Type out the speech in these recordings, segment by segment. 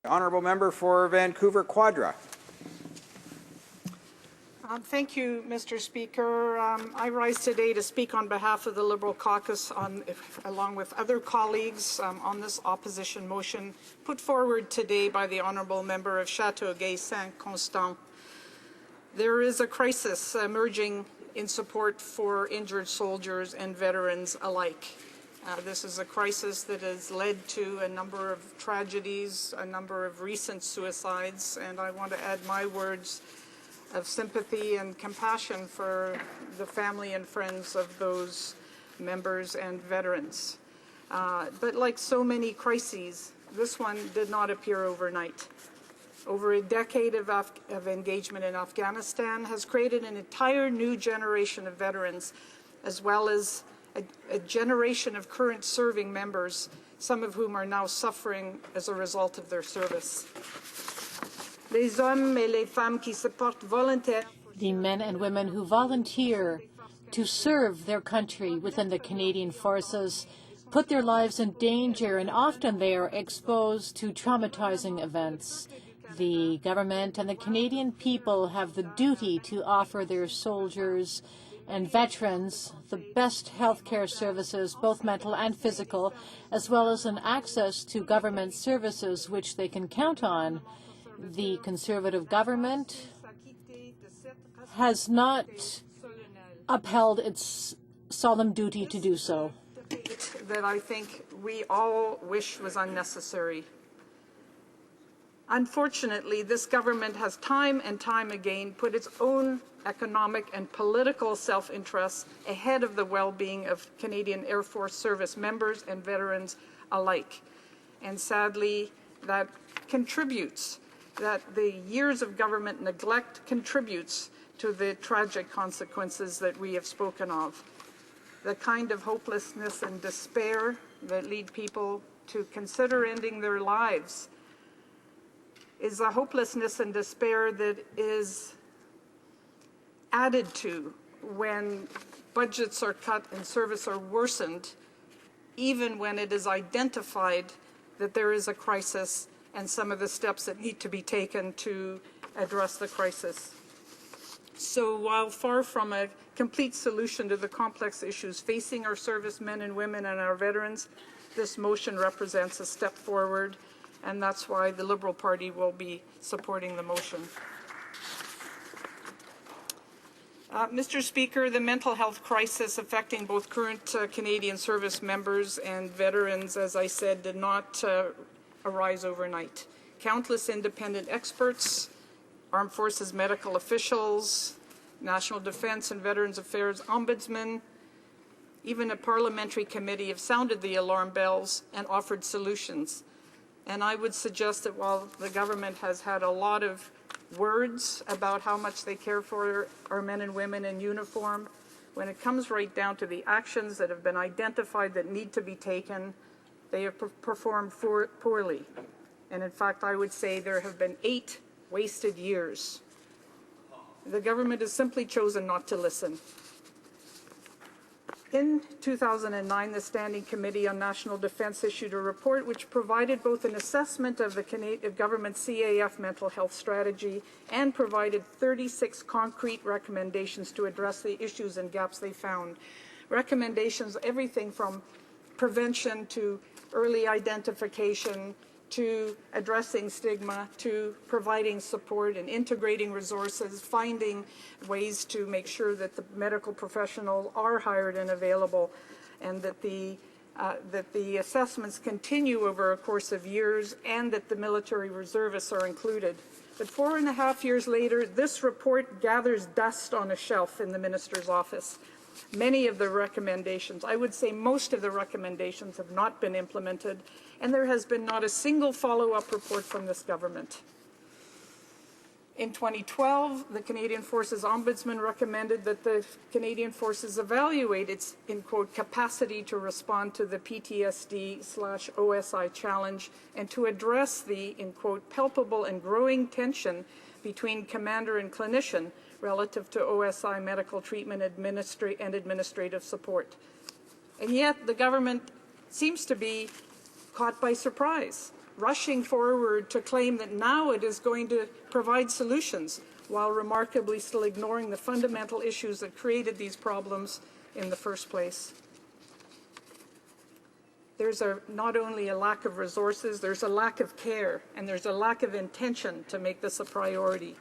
Honourable Member for Vancouver Quadra. Thank you, Mr. Speaker. I rise today to speak on behalf of the Liberal caucus, along with other colleagues, on this opposition motion put forward today by the Honourable Member of Châteauguay-Saint-Constant. There is a crisis emerging in support for injured soldiers and veterans alike. This is a crisis that has led to a number of tragedies, a number of recent suicides, and I want to add my words of sympathy and compassion for the family and friends of those members and veterans. But like so many crises, this one did not appear overnight. Over a decade of engagement in Afghanistan has created an entire new generation of veterans, as well as a generation of current serving members, some of whom are now suffering as a result of their service. The men and women who volunteer to serve their country within the Canadian Forces put their lives in danger, and often they are exposed to traumatizing events. The government and the Canadian people have the duty to offer their soldiers and veterans the best healthcare services, both mental and physical, as well as an access to government services which they can count on. The Conservative government has not upheld its solemn duty to do so. That I think we all wish was unnecessary. Unfortunately, this government has time and time again put its own economic and political self-interest ahead of the well-being of Canadian Air Force service members and veterans alike. And sadly, that the years of government neglect contributes to the tragic consequences that we have spoken of. The kind of hopelessness and despair that lead people to consider ending their lives is a hopelessness and despair that is added to when budgets are cut and service are worsened, even when it is identified that there is a crisis and some of the steps that need to be taken to address the crisis. So while far from a complete solution to the complex issues facing our servicemen and women and our veterans, this motion represents a step forward, and that's why the Liberal Party will be supporting the motion. Mr. Speaker, the mental health crisis affecting both current Canadian service members and veterans, as I said, did not arise overnight. Countless independent experts, armed forces medical officials, National Defence and Veterans Affairs Ombudsman, even a parliamentary committee have sounded the alarm bells and offered solutions. And I would suggest that while the government has had a lot of words about how much they care for our men and women in uniform, when it comes right down to the actions that have been identified that need to be taken, they have performed poorly. And in fact, I would say there have been 8 wasted years. The government has simply chosen not to listen. In 2009, the Standing Committee on National Defence issued a report which provided both an assessment of the government's CAF mental health strategy and provided 36 concrete recommendations to address the issues and gaps they found. Recommendations, everything from prevention to early identification, to addressing stigma, to providing support and integrating resources, finding ways to make sure that the medical professionals are hired and available, and that the assessments continue over a course of years, and that the military reservists are included. But 4.5 years later, this report gathers dust on a shelf in the minister's office. Many of the recommendations, I would say most of the recommendations, have not been implemented, and there has been not a single follow-up report from this government. In 2012, the Canadian Forces Ombudsman recommended that the Canadian Forces evaluate its, in quote, capacity to respond to the PTSD/OSI challenge and to address the, in quote, palpable and growing tension between commander and clinician relative to OSI medical treatment and administrative support. And yet the government seems to be caught by surprise. rushing forward to claim that now it is going to provide solutions, while remarkably still ignoring the fundamental issues that created these problems in the first place. There's not only a lack of resources, there's a lack of care, and there's a lack of intention to make this a priority.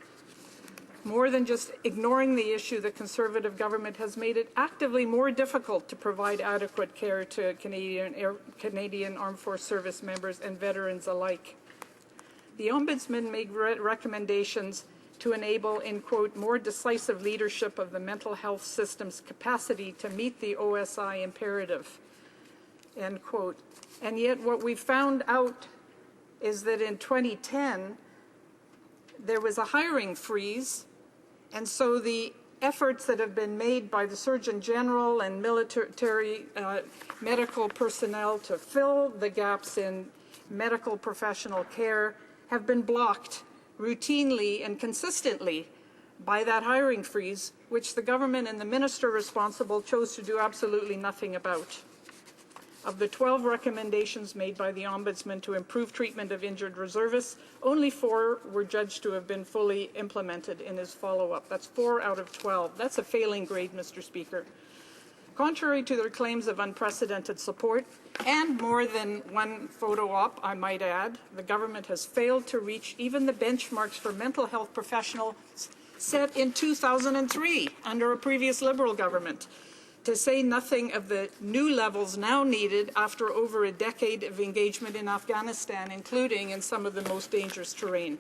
More than just ignoring the issue, the Conservative government has made it actively more difficult to provide adequate care to Canadian Armed Force Service members and veterans alike. The Ombudsman made recommendations to enable, in quote, more decisive leadership of the mental health system's capacity to meet the OSI imperative, end quote. And yet what we found out is that in 2010, there was a hiring freeze, and so the efforts that have been made by the Surgeon General and military medical personnel to fill the gaps in medical professional care have been blocked routinely and consistently by that hiring freeze, which the government and the minister responsible chose to do absolutely nothing about. Of the 12 recommendations made by the Ombudsman to improve treatment of injured reservists, only 4 were judged to have been fully implemented in his follow-up. That's 4 out of 12. That's a failing grade, Mr. Speaker. Contrary to their claims of unprecedented support, and more than one photo op, I might add, the government has failed to reach even the benchmarks for mental health professionals set in 2003 under a previous Liberal government, to say nothing of the new levels now needed after over a decade of engagement in Afghanistan, including in some of the most dangerous terrain.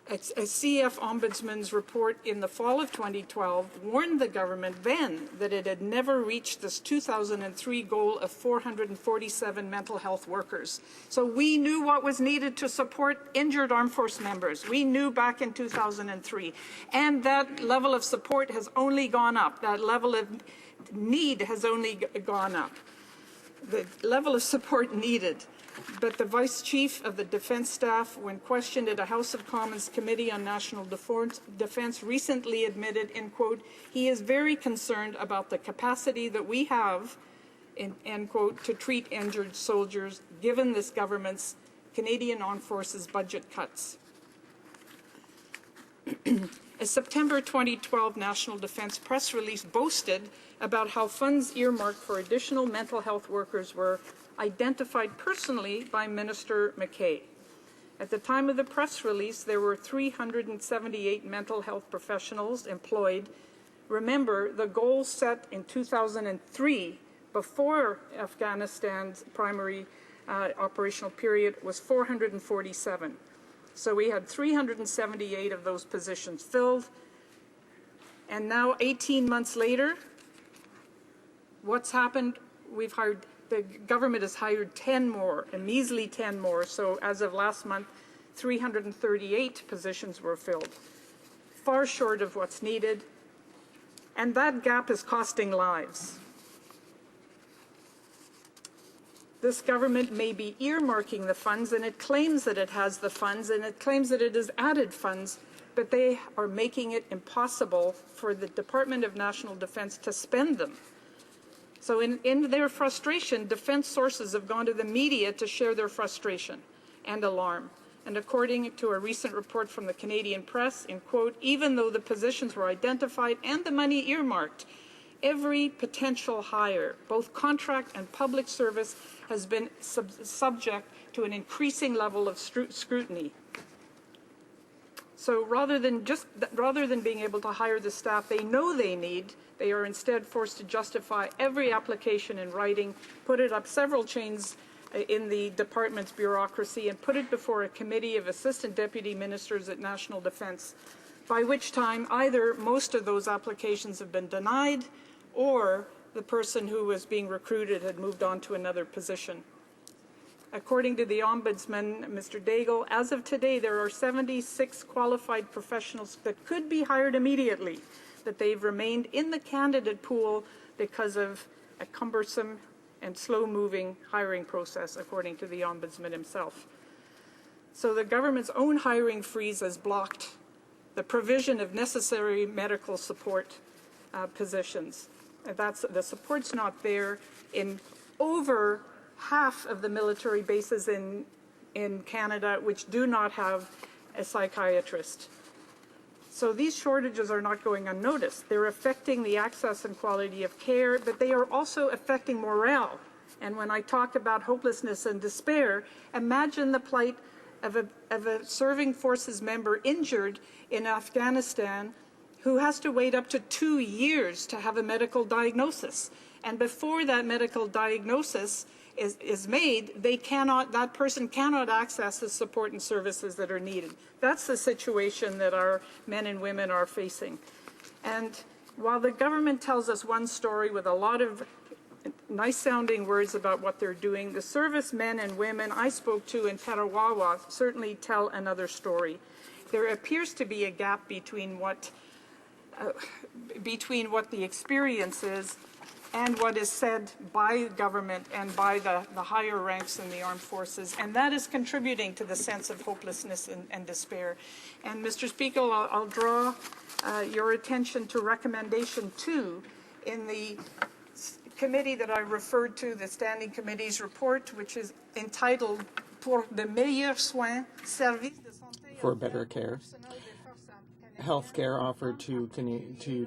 A CAF Ombudsman's report in the fall of 2012 warned the government then that it had never reached this 2003 goal of 447 mental health workers. So we knew what was needed to support injured armed force members. We knew back in 2003. And that level of support has only gone up. That level of need has only gone up. The level of support needed. But the Vice Chief of the Defence Staff, when questioned at a House of Commons Committee on National Defence, recently admitted, in quote, he is very concerned about the capacity that we have, end quote, to treat injured soldiers, given this government's Canadian Armed Forces budget cuts. A September 2012 National Defence press release boasted about how funds earmarked for additional mental health workers were identified personally by Minister McKay. At the time of the press release, there were 378 mental health professionals employed. Remember, the goal set in 2003, before Afghanistan's primary operational period, was 447. So we had 378 of those positions filled. And now, 18 months later, what's happened? The government has hired 10 more, a measly 10 more. So as of last month, 338 positions were filled, far short of what's needed. And that gap is costing lives. This government may be earmarking the funds, and it claims that it has the funds, and it claims that it has added funds, but they are making it impossible for the Department of National Defence to spend them. So in their frustration, defense sources have gone to the media to share their frustration and alarm. And according to a recent report from the Canadian press, in quote, even though the positions were identified and the money earmarked, every potential hire, both contract and public service, has been subject to an increasing level of scrutiny. So rather than being able to hire the staff they know they need, they are instead forced to justify every application in writing, put it up several chains in the department's bureaucracy, and put it before a committee of assistant deputy ministers at National Defence, by which time either most of those applications have been denied or the person who was being recruited had moved on to another position. According to the Ombudsman, Mr. Daigle, as of today, there are 76 qualified professionals that could be hired immediately, that they've remained in the candidate pool because of a cumbersome and slow-moving hiring process, according to the Ombudsman himself. So the government's own hiring freeze has blocked the provision of necessary medical support positions. The support's not there in over half of the military bases in Canada which do not have a psychiatrist. So these shortages are not going unnoticed. They're affecting the access and quality of care, but they are also affecting morale. And when I talk about hopelessness and despair, imagine the plight of a serving forces member injured in Afghanistan who has to wait up to 2 years to have a medical diagnosis. And before that medical diagnosis is made, that person cannot access the support and services that are needed. That's the situation that our men and women are facing. And while the government tells us one story with a lot of nice sounding words about what they're doing, the servicemen and women I spoke to in Tarawawa certainly tell another story. There appears to be a gap between what the experience is and what is said by government and by the higher ranks in the armed forces, and that is contributing to the sense of hopelessness and despair. And Mr. Speaker, I'll draw your attention to recommendation 2 in the committee that I referred to, the Standing Committee's report, which is entitled Pour de meilleurs soins, services de santé for better care, health care offered to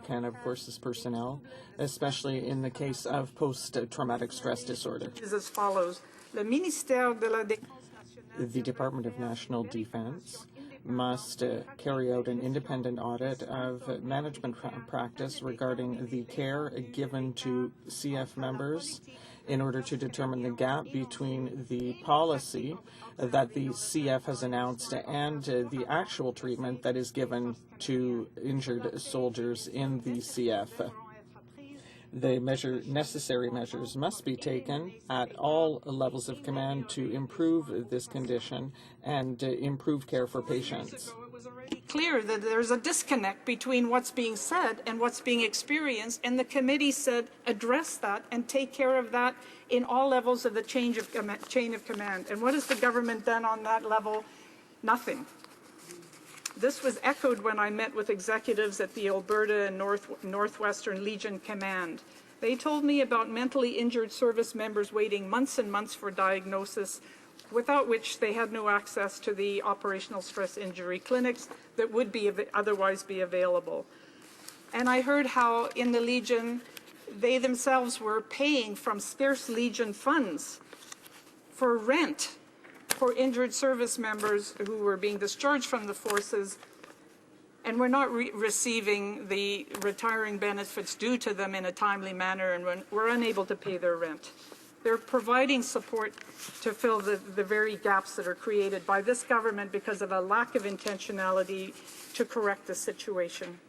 Canada Forces personnel, especially in the case of post-traumatic stress disorder. Is as follows. Le ministère de la Défense nationale, The Department of National Defense must carry out an independent audit of management practice regarding the care given to CF members in order to determine the gap between the policy that the CF has announced and the actual treatment that is given to injured soldiers in the CF. The necessary measures must be taken at all levels of command to improve this condition and improve care for patients. it was already clear that there's a disconnect between what's being said and what's being experienced, and the committee said address that and take care of that in all levels of the chain of command. And what has the government done on that level? Nothing. This was echoed when I met with executives at the Alberta and Northwestern Legion Command. They told me about mentally injured service members waiting months and months for diagnosis, without which they had no access to the operational stress injury clinics that would otherwise be available. And I heard how in the Legion, they themselves were paying from scarce Legion funds for rent for injured service members who were being discharged from the forces and were not receiving the retiring benefits due to them in a timely manner and were unable to pay their rent. They're providing support to fill the very gaps that are created by this government because of a lack of intentionality to correct the situation.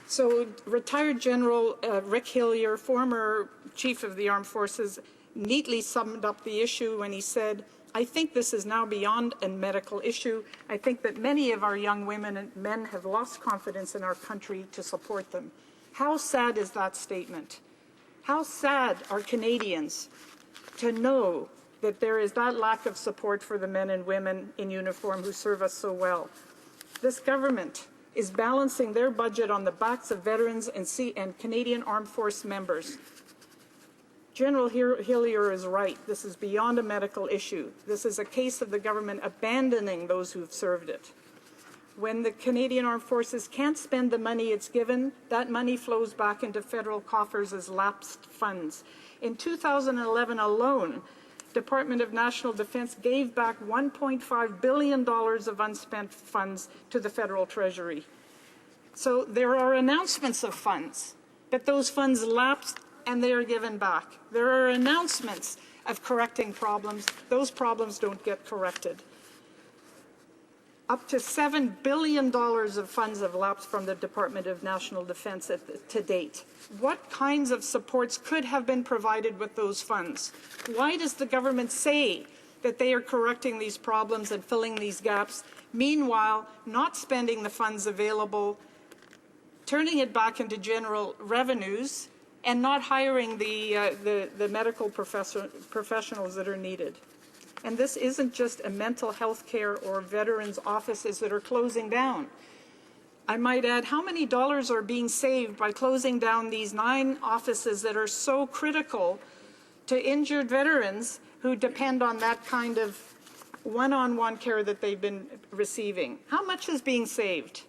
So retired General Rick Hillier, former Chief of the Armed Forces, neatly summed up the issue when he said, I think this is now beyond a medical issue. I think that many of our young women and men have lost confidence in our country to support them. How sad is that statement? How sad are Canadians to know that there is that lack of support for the men and women in uniform who serve us so well? This government is balancing their budget on the backs of veterans and Canadian Armed Force members. General Hillier is right. This is beyond a medical issue. This is a case of the government abandoning those who've served it. When the Canadian Armed Forces can't spend the money it's given, that money flows back into federal coffers as lapsed funds. In 2011 alone, Department of National Defense gave back $1.5 billion of unspent funds to the federal treasury. So there are announcements of funds, but those funds lapsed and they are given back. There are announcements of correcting problems. Those problems don't get corrected. Up to $7 billion of funds have lapsed from the Department of National Defense to date. What kinds of supports could have been provided with those funds? Why does the government say that they are correcting these problems and filling these gaps, meanwhile not spending the funds available, turning it back into general revenues, and not hiring the medical professionals that are needed? And this isn't just a mental health care or veterans offices that are closing down. I might add, how many dollars are being saved by closing down these 9 offices that are so critical to injured veterans who depend on that kind of one-on-one care that they've been receiving? How much is being saved?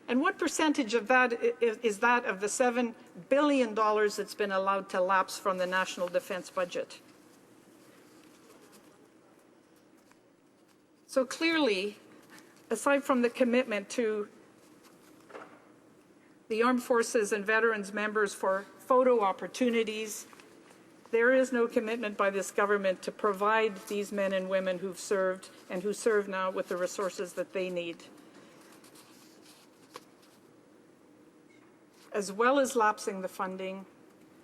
And what percentage of that is that of the $7 billion that's been allowed to lapse from the national defense budget? So clearly, aside from the commitment to the armed forces and veterans members for photo opportunities, there is no commitment by this government to provide these men and women who've served and who serve now with the resources that they need. As well as lapsing the funding,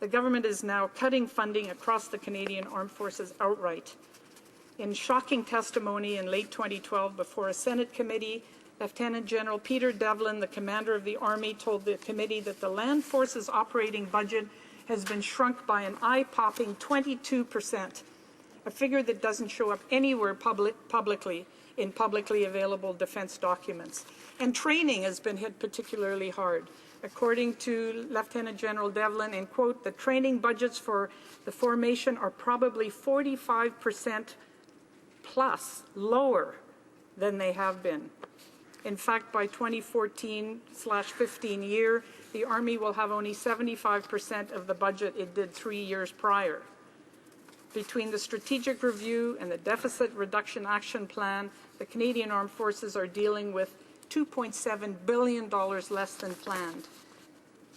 the government is now cutting funding across the Canadian Armed Forces outright. In shocking testimony in late 2012 before a Senate committee, Lieutenant General Peter Devlin, the commander of the Army, told the committee that the Land Forces operating budget has been shrunk by an eye-popping 22%, a figure that doesn't show up anywhere publicly in publicly available defense documents. And training has been hit particularly hard. According to Lieutenant General Devlin, and quote, the training budgets for the formation are probably 45% plus lower than they have been. In fact, by 2014/15 year, the Army will have only 75% of the budget it did 3 years prior. Between the strategic review and the deficit reduction action plan, the Canadian Armed Forces are dealing with $2.7 billion less than planned.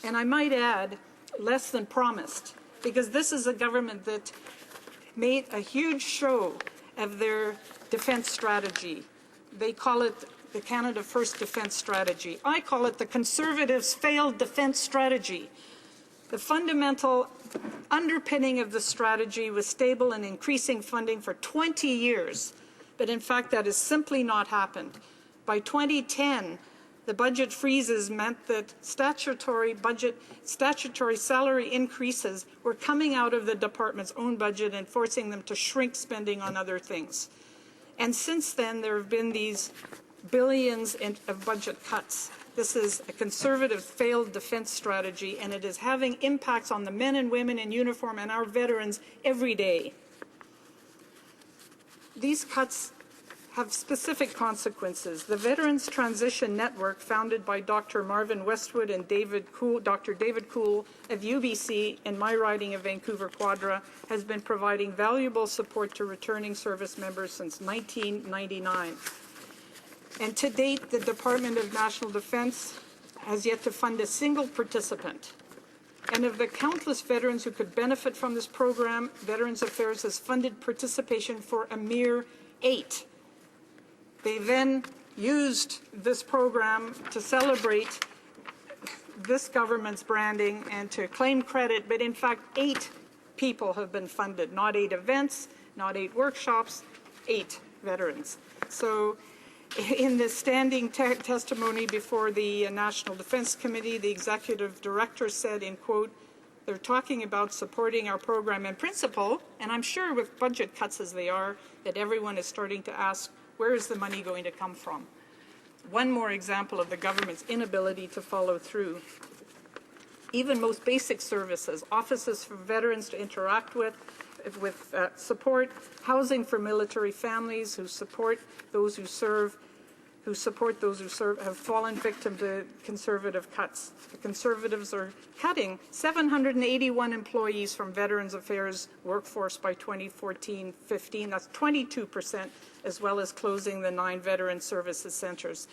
And I might add, less than promised, because this is a government that made a huge show of their defense strategy. They call it the Canada First Defense Strategy. I call it the Conservatives' failed defense strategy. The fundamental underpinning of the strategy was stable and increasing funding for 20 years, but in fact that has simply not happened. By 2010, the budget freezes meant that statutory salary increases were coming out of the department's own budget and forcing them to shrink spending on other things. And since then, there have been these billions of budget cuts. This is a conservative failed defense strategy, and it is having impacts on the men and women in uniform and our veterans every day. These cuts have specific consequences. The Veterans Transition Network, founded by Dr. Marvin Westwood and Dr. David Cool of UBC in my riding of Vancouver Quadra, has been providing valuable support to returning service members since 1999. And to date, the Department of National Defense has yet to fund a single participant. And of the countless veterans who could benefit from this program, Veterans Affairs has funded participation for a mere 8. They then used this program to celebrate this government's branding and to claim credit, but in fact 8 people have been funded, not 8 events, not 8 workshops, 8 veterans. So in the standing testimony before the National Defense Committee, the executive director said, in quote, they're talking about supporting our program in principle, and I'm sure with budget cuts as they are, that everyone is starting to ask, where is the money going to come from? One more example of the government's inability to follow through. Even most basic services, offices for veterans to interact with support, housing for military families who support those who serve, have fallen victim to conservative cuts. The Conservatives are cutting 781 employees from Veterans Affairs workforce by 2014-15. That's 22%, as well as closing the 9 veteran services centers.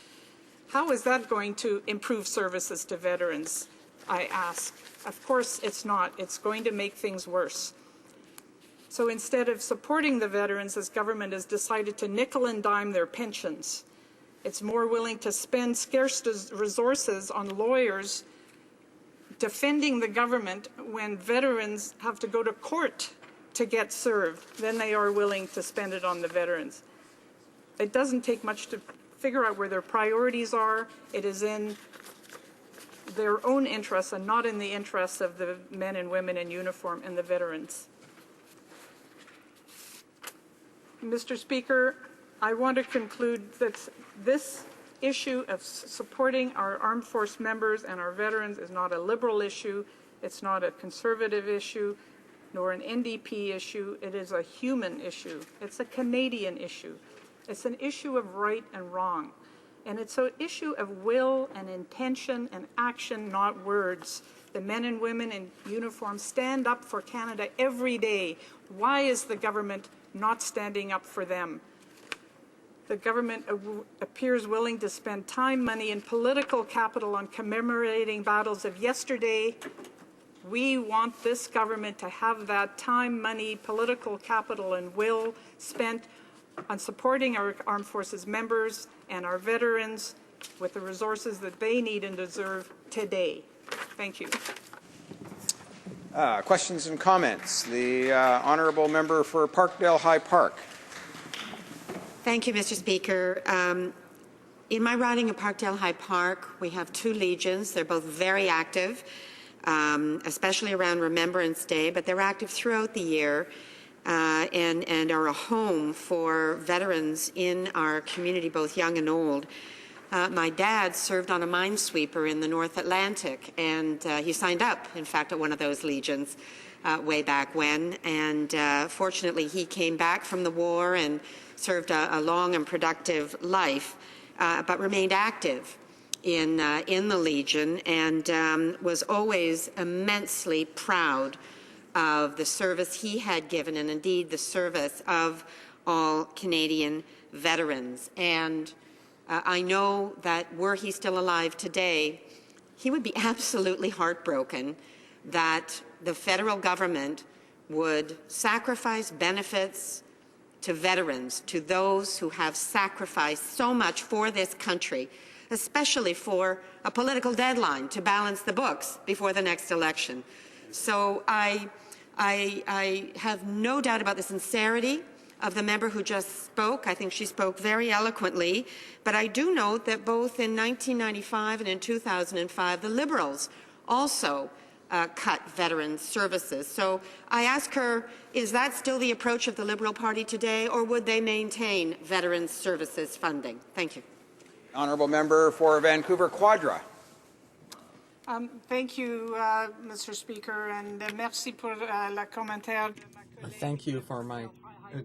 How is that going to improve services to veterans, I ask? Of course it's not. It's going to make things worse. So instead of supporting the veterans, this government has decided to nickel and dime their pensions. It's more willing to spend scarce resources on lawyers defending the government when veterans have to go to court to get served than they are willing to spend it on the veterans. It doesn't take much to figure out where their priorities are. It is in their own interests and not in the interests of the men and women in uniform and the veterans. Mr. Speaker, I want to conclude that this issue of supporting our armed force members and our veterans is not a liberal issue. It's not a conservative issue. nor an NDP issue. It is a human issue. It's a Canadian issue. It's an issue of right and wrong. And it's an issue of will and intention and action, not words. The men and women in uniform stand up for Canada every day. Why is the government not standing up for them? The government appears willing to spend time, money, and political capital on commemorating battles of yesterday. We want this government to have that time, money, political capital, and will spent on supporting our armed forces members and our veterans with the resources that they need and deserve today. Thank you. Questions and comments. The honourable member for Parkdale High Park. Thank you, Mr. Speaker. In my riding of Parkdale High Park, we have two legions. They're both very active, especially around Remembrance Day, but they're active throughout the year and are a home for veterans in our community, both young and old. My dad served on a minesweeper in the North Atlantic, and he signed up, in fact, at one of those legions way back when. And fortunately, he came back from the war and served a long and productive life, but remained active in the Legion, and was always immensely proud of the service he had given, and indeed the service of all Canadian veterans. And I know that were he still alive today, he would be absolutely heartbroken that the federal government would sacrifice benefits to veterans, to those who have sacrificed so much for this country, especially for a political deadline to balance the books before the next election. So I have no doubt about the sincerity of the member who just spoke. I think she spoke very eloquently. But I do note that both in 1995 and in 2005, the Liberals also cut veterans' services. So I ask her, is that still the approach of the Liberal Party today, or would they maintain veterans' services funding? Thank you. Honourable member for Vancouver Quadra. Thank you, Mr. Speaker, and merci pour la commentaire. Thank you for my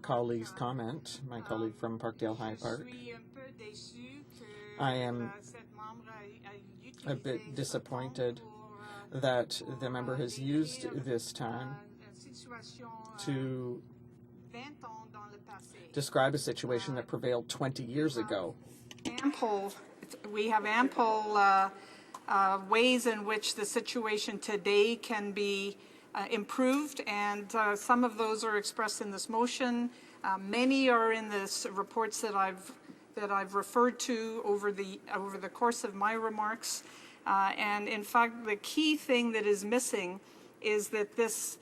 colleague's comment, my colleague from Parkdale High Park. I am a bit disappointed that the member has used this time to describe a situation that prevailed 20 years ago. We have ample ways in which the situation today can be improved, and some of those are expressed in this motion. Many are in the reports that I've referred to over the course of my remarks. And in fact, the key thing that is missing is that this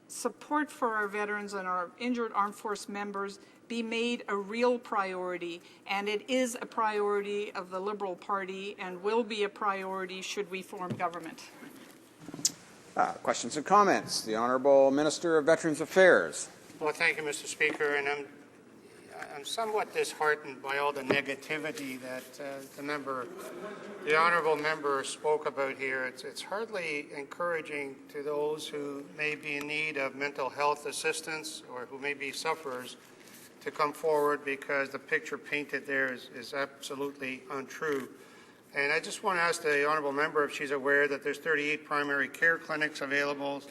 support for our veterans and our injured armed force members be made a real priority, and it is a priority of the Liberal Party and will be a priority should we form government. Questions and comments. The Honourable Minister of Veterans Affairs. Well, thank you, Mr. Speaker, and I'm somewhat disheartened by all the negativity that the honourable member spoke about here. It's hardly encouraging to those who may be in need of mental health assistance or who may be sufferers to come forward, because the picture painted there is absolutely untrue. And I just want to ask the honourable member if she's aware that there's 38 primary care clinics available,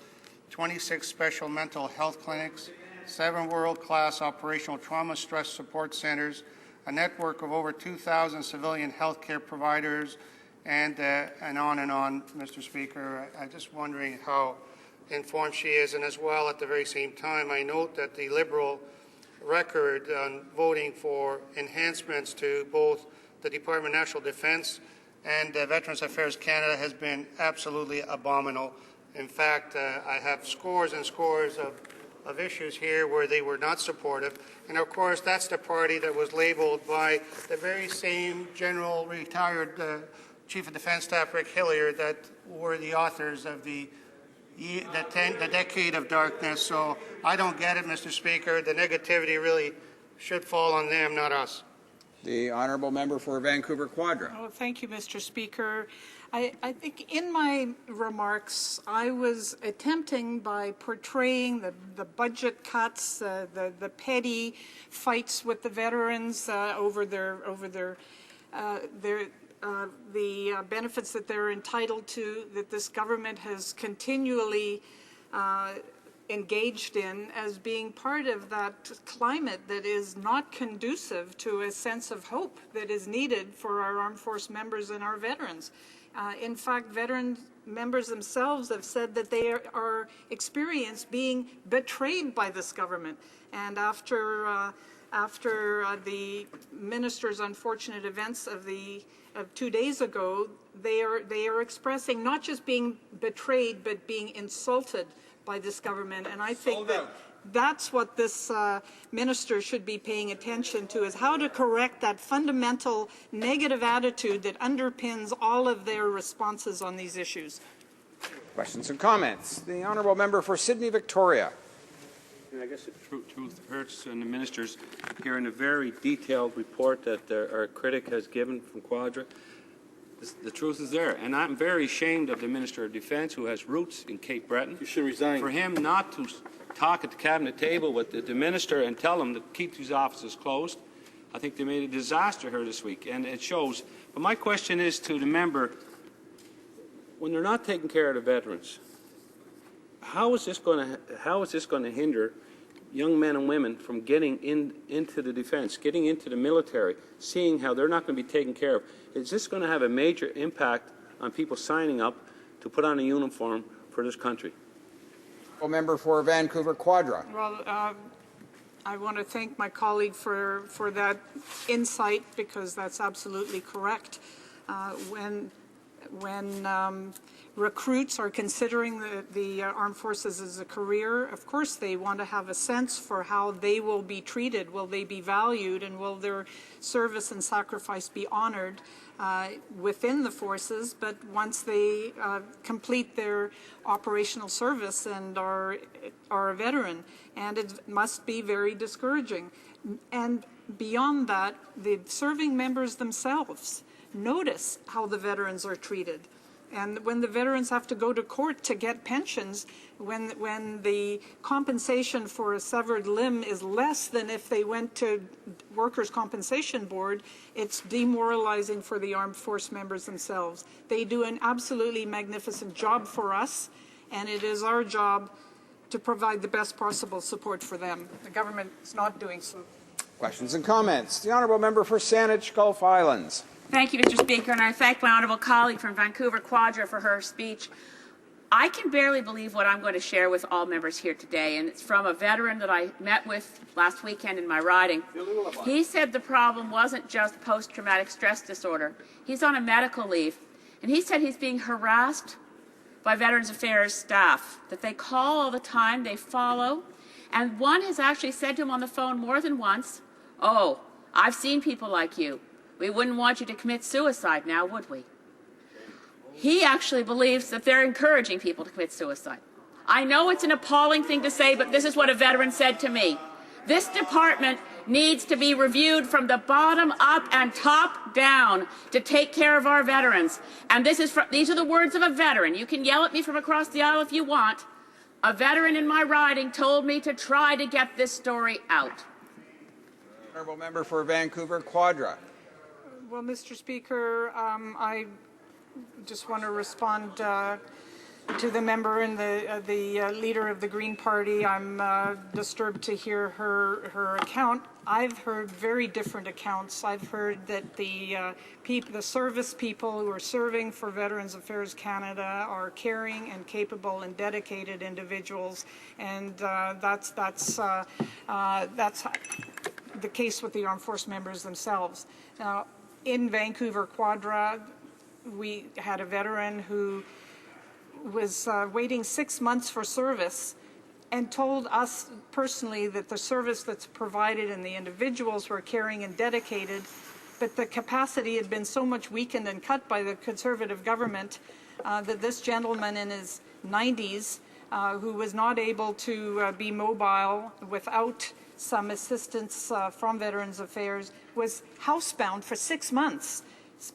26 special mental health clinics, 7 world-class operational trauma stress support centers, a network of over 2,000 civilian health care providers, and on, Mr. Speaker. I'm just wondering how informed she is. And as well, at the very same time, I note that the Liberal record on voting for enhancements to both the Department of National Defence and Veterans Affairs Canada has been absolutely abominable. In fact, I have scores and scores of issues here where they were not supportive. And of course, that's the party that was labeled by the very same General retired Chief of Defence Staff Rick Hillier that were the authors of the decade of darkness. So I don't get it, Mr. Speaker. The negativity really should fall on them, not us. The honourable member for Vancouver Quadra. Oh, thank you, Mr. Speaker. I think in my remarks, I was attempting by portraying the budget cuts, the petty fights with the veterans over the benefits that they're entitled to, that this government has continually engaged in, as being part of that climate that is not conducive to a sense of hope that is needed for our armed force members and our veterans. In fact, veteran members themselves have said that they are experienced being betrayed by this government. And after the minister's unfortunate events of 2 days ago, they are expressing not just being betrayed, but being insulted by this government. And I think that's what this minister should be paying attention to, is how to correct that fundamental negative attitude that underpins all of their responses on these issues. Questions and comments? The honourable member for Sydney Victoria. And I guess the truth hurts, and the minister's hearing a very detailed report that our critic has given from Quadra. The truth is there, and I'm very ashamed of the Minister of Defence, who has roots in Cape Breton. You should resign. For him not to talk at the cabinet table with the minister and tell him to keep these offices closed. I think they made a disaster here this week, and it shows. But my question is to the member: when they're not taking care of the veterans, how is this going to hinder young men and women from getting into the defense, getting into the military, seeing how they're not going to be taken care of? Is this going to have a major impact on people signing up to put on a uniform for this country? Member for Vancouver Quadra. Well, I want to thank my colleague for that insight, because that's absolutely correct. When recruits are considering the armed forces as a career, of course they want to have a sense for how they will be treated. Will they be valued, and will their service and sacrifice be honored within the forces? But once they complete their operational service and are a veteran, and it must be very discouraging. And beyond that, the serving members themselves notice how the veterans are treated. And when the veterans have to go to court to get pensions, when the compensation for a severed limb is less than if they went to Workers' Compensation Board, it's demoralizing for the armed force members themselves. They do an absolutely magnificent job for us, and it is our job to provide the best possible support for them. The government is not doing so. Questions and comments? The honourable member for Saanich Gulf Islands. Thank you, Mr. Speaker, and I thank my honourable colleague from Vancouver Quadra for her speech. I can barely believe what I'm going to share with all members here today, and it's from a veteran that I met with last weekend in my riding. He said the problem wasn't just post-traumatic stress disorder. He's on a medical leave, and he said he's being harassed by Veterans Affairs staff, that they call all the time, they follow, and one has actually said to him on the phone more than once, "Oh, I've seen people like you. We wouldn't want you to commit suicide now, would we?" He actually believes that they're encouraging people to commit suicide. I know it's an appalling thing to say, but this is what a veteran said to me. This department needs to be reviewed from the bottom up and top down to take care of our veterans. And these are the words of a veteran. You can yell at me from across the aisle if you want. A veteran in my riding told me to try to get this story out. Honourable member for Vancouver Quadra. Well, Mr. Speaker, I just want to respond to the member and the leader of the Green Party. I'm disturbed to hear her account. I've heard very different accounts. I've heard that the service people who are serving for Veterans Affairs Canada are caring and capable and dedicated individuals, and that's the case with the armed force members themselves. Now, in Vancouver Quadra, we had a veteran who was waiting 6 months for service and told us personally that the service that's provided and the individuals were caring and dedicated, but the capacity had been so much weakened and cut by the Conservative government that this gentleman in his 90s, who was not able to be mobile without some assistance from Veterans Affairs, was housebound for 6 months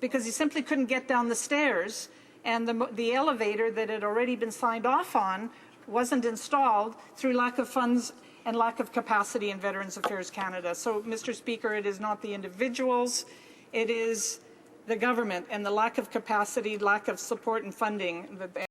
because he simply couldn't get down the stairs, and the elevator that had already been signed off on wasn't installed through lack of funds and lack of capacity in Veterans Affairs Canada. So, Mr. Speaker, it is not the individuals, it is the government and the lack of capacity, lack of support and funding that